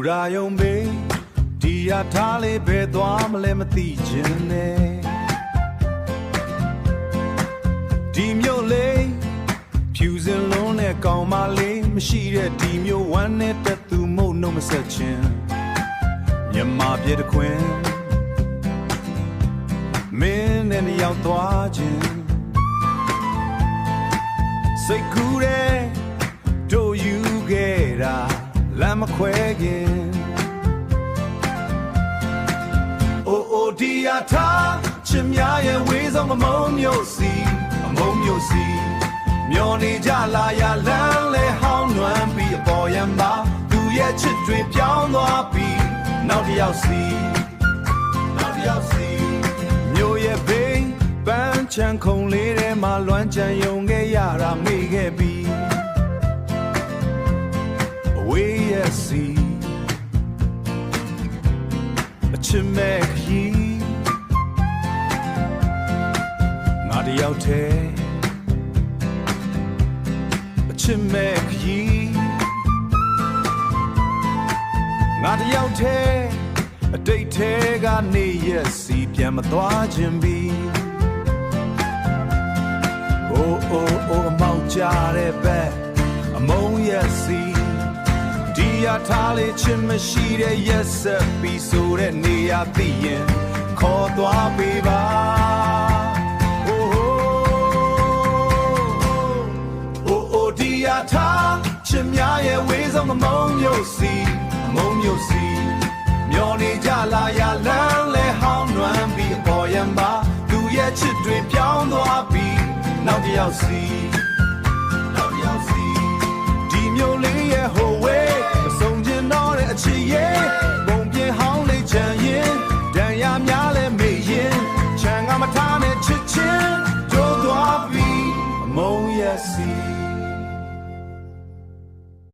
ရာယုံဘေးဒီရထားလေးဘယ်သွားမလဲမသိခြင်းနဲ့ဒီမျိုးလေးဖြူစင်လုံးနဲ့ကောင်းမလေးမရှိတဲ့ဒီမျိုးဝမ်းနဲ့တက်သူမုံနှုတ်မဆက်ခြင်းမြမပြေတခွင်မင်းနဲ့ရောက်သွားခြင်းစိတ်ကူးတဲ့တို့ယူခဲ့တာလမ်းမခွဲခင်အိုအိုဒီယာထားချစ်များရဲ့ဝေးဆုံးအမုံမျိုးစီမျောနေကြလာရလမ်းလဲဟောင်းနွမ်းပြီးအပေါ်ရံပါသူရဲ့ချစ်တွေပြောင်းသွားပြီးနောက်တစ်ယောက်စီမျိုးရဲ့ဘိန်းပန်းချန်ခုံလေးထဲမှာလွမ်းချန်ယုံခဲ့ရတာမေ့ခဲ့ပြီးအဝေးရဲ့စီအချစ်မဲ့ခရီးငါတယောက်တည်းချစ်မဲ့ခရီးငါတယောက်တည်းအတိတ်ထဲကနေရက်စီပြန်မသွားခြင်းပြီအိုးအိုးအိုးအမောက်ကြတဲ့ဘက်အမုံရက်စီဒီရထားလေးချစ်မရှိတဲ့ရက်ဆက်ပြီးဆိုတဲ့နေရာသိရင်ခေါ်သွားပေးပါထားချစ်များရဲ့ဝေးဆုံးအမုံမျိုးစီမျောနေကြလာရလမ်းလဲဟောင်းနွမ်းပြီးအပေါ်ရံပါသူရဲ့ချစ်တွေပြောင်းသွားပြီးနောက်တစ်ယောက်စီ